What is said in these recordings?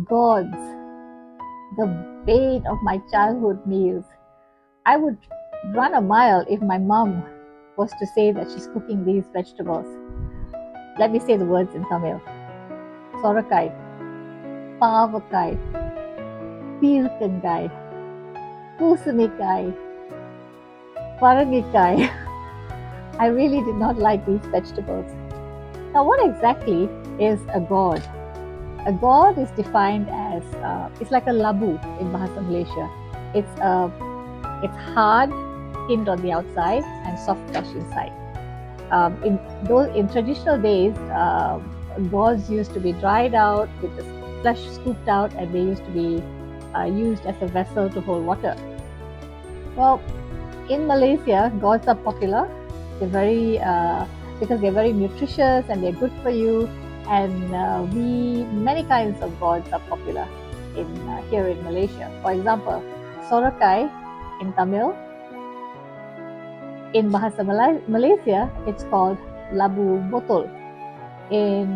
Gourds, the bane of my childhood meals. I would run a mile if my mom was to say that she's cooking these vegetables. Let me say the words in Tamil. Sorakai, pavakai, peerkangai, பூசணிக்காய், பரங்கிக்காய். I really did not like these vegetables. Now, what exactly is a gourd? A gourd is defined as it's like a labu in Bahasa Malaysia. It's it's hard, skinned on the outside and soft flesh inside. In traditional days, gourds used to be dried out with the flesh scooped out, and they used to be used as a vessel to hold water. Well, in Malaysia, gourds are popular. They're very because they're very nutritious and they're good for you. And many kinds of gourds are popular in here in Malaysia. For example, sorakai in Tamil. In Bahasa Malaysia, it's called labu botol. In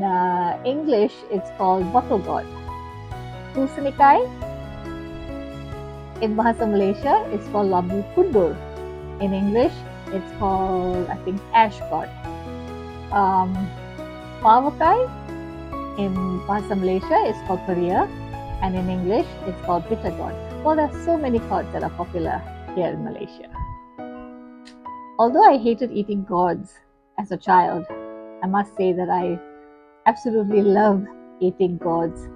English, it's called bottle gourd. Pusanikai in Bahasa Malaysia, it's called labu kundur. In English, it's called, I think, ash gourd. Pavakai in Bahasa Malaysia is called peria, and in English, it's called bitter gourd. Well, there are so many gourds that are popular here in Malaysia. Although I hated eating gourds as a child, I must say that I absolutely love eating gourds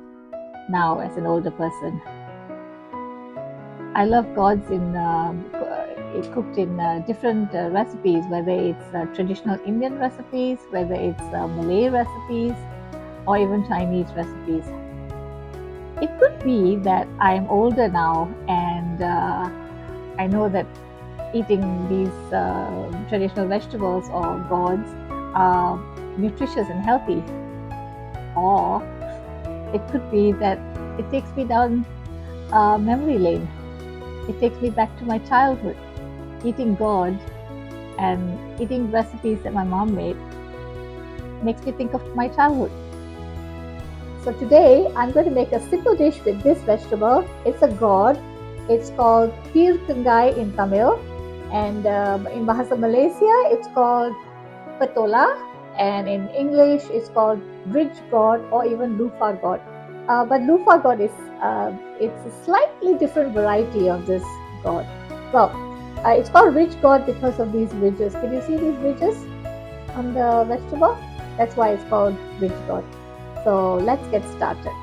now as an older person. I love gourds cooked in different recipes, whether it's traditional Indian recipes, whether it's Malay recipes, or even Chinese recipes. It could be that I'm older now and I know that eating these traditional vegetables or gourds are nutritious and healthy. Or it could be that it takes me down memory lane. It takes me back to my childhood. Eating gourd and eating recipes that my mom made makes me think of my childhood. So today I'm going to make a simple dish with this vegetable. It's a gourd. It's called peerkangai in Tamil, and in Bahasa Malaysia it's called petola, and in English it's called ridge gourd or even loofah gourd. But loofah gourd is it's a slightly different variety of this gourd. Well, it's called ridge gourd because of these ridges. Can you see these ridges on the vegetable? That's why it's called ridge gourd. So let's get started.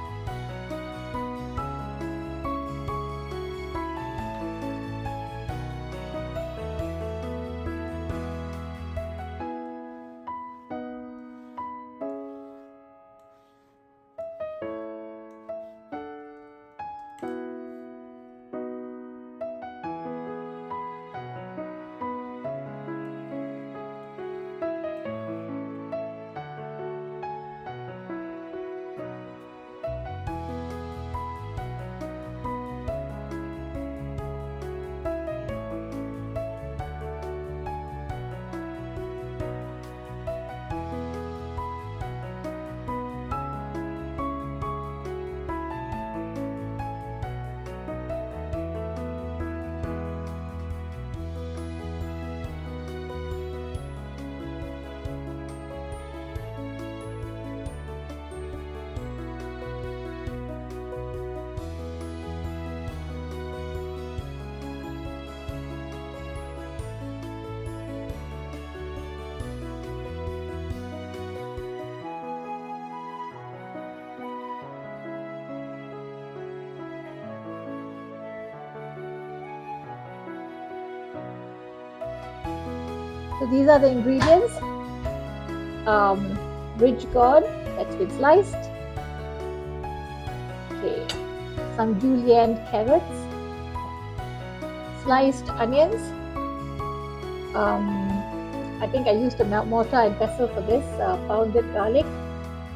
So these are the ingredients. Ridge gourd that's been sliced. Okay, some julienne carrots, sliced onions. I think I used a mortar and pestle for this. Pounded garlic,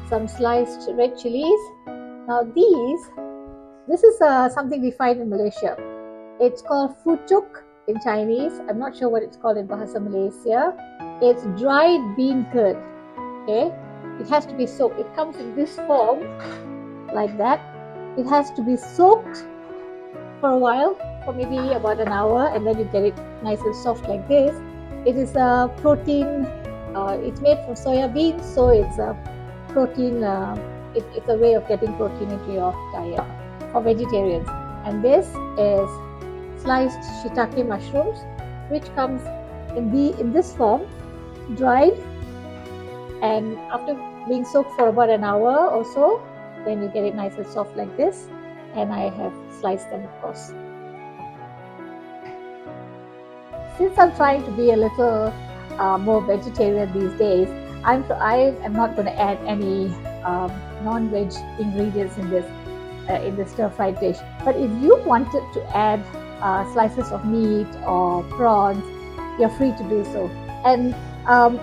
some sliced red chilies. Now this is something we find in Malaysia. It's called fuchuk in Chinese. I'm not sure what it's called in Bahasa Malaysia. It's dried bean curd. Okay, it has to be soaked. It comes in this form, like that. It has to be soaked for a while, for maybe about an hour, and then you get it nice and soft like this. It is a protein. It's made from soya beans, so it's a protein. It's a way of getting protein into your diet for vegetarians. And this is sliced shiitake mushrooms, which comes in this form, dried, and after being soaked for about an hour or so, then you get it nice and soft like this. And I have sliced them, of course. Since I'm trying to be a little more vegetarian these days, I am not going to add any non-veg ingredients in this stir-fried dish. But if you wanted to add slices of meat or prawns, you're free to do so. And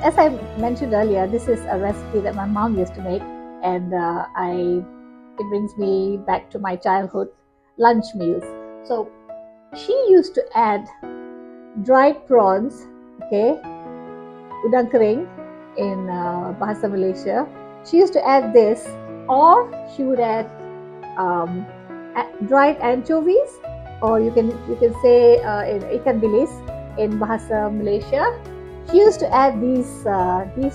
as I mentioned earlier, this is a recipe that my mom used to make, and it brings me back to my childhood lunch meals. So she used to add dried prawns, okay, udang kering in bahasa Malaysia. She used to add this, or she would add dried anchovies, or you can say ikan bilis in bahasa Malaysia. She used to add these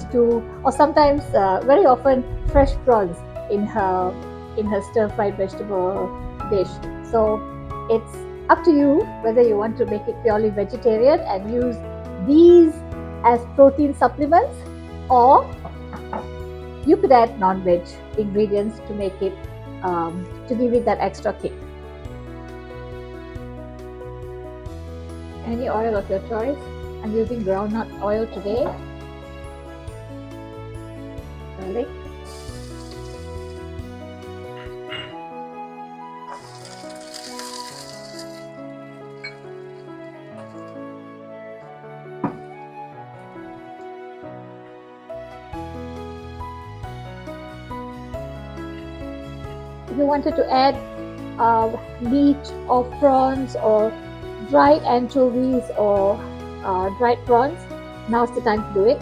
two, or sometimes very often fresh prawns in her stir-fried vegetable dish. So it's up to you whether you want to make it purely vegetarian and use these as protein supplements, or you could add non-veg ingredients to make it to give it that extra kick. Any oil of your choice. I'm using groundnut oil today. Garlic. If you wanted to add meat or prawns or dried anchovies or dried prawns, now's the time to do it.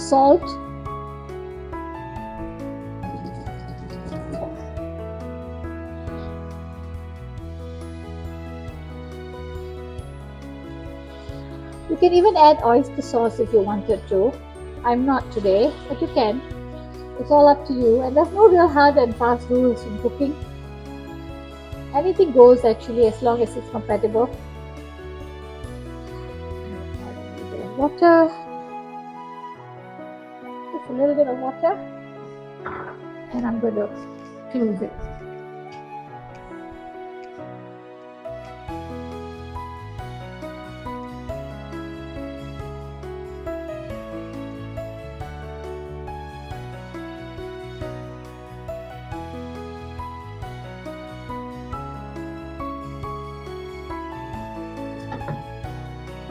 Salt, you can even add oyster sauce if you wanted to. I'm not today, but you can. It's all up to you, and there's no real hard and fast rules in cooking. Anything goes actually, as long as it's compatible. Add a little bit of water. A little bit of water, and I'm going to close it.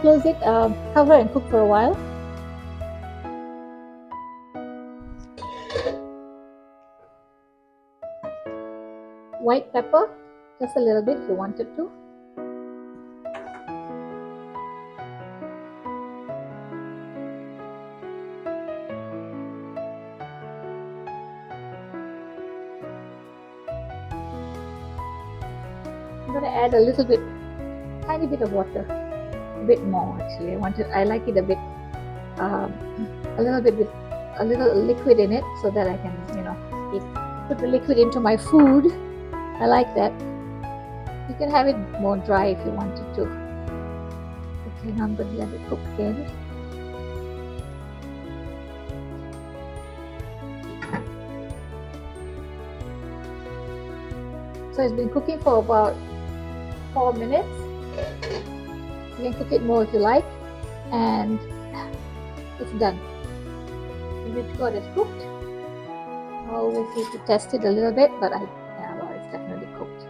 Close it, cover and cook for a while. White pepper, just a little bit if you wanted to. I'm going to add a little bit, tiny bit of water, a bit more actually. I like it a bit, a little bit with a little liquid in it, so that I can, put the liquid into my food. I like that. You can have it more dry if you wanted to. Okay, now I'm going to let it cook again. So it's been cooking for about 4 minutes. You can cook it more if you like, and it's done. The Ridge Gourd is cooked. I always need to test it a little bit, but yeah, well, it's definitely cooked.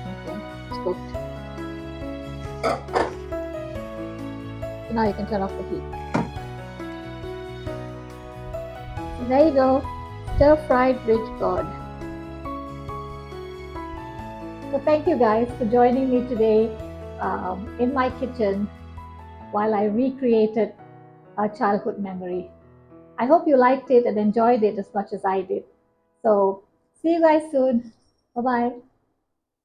Okay, it's cooked. So now you can turn off the heat. So there you go, stir-fried Ridge Gourd. So thank you guys for joining me today in my kitchen while I recreated a childhood memory. I hope you liked it and enjoyed it as much as I did. So see you guys soon. Bye-bye.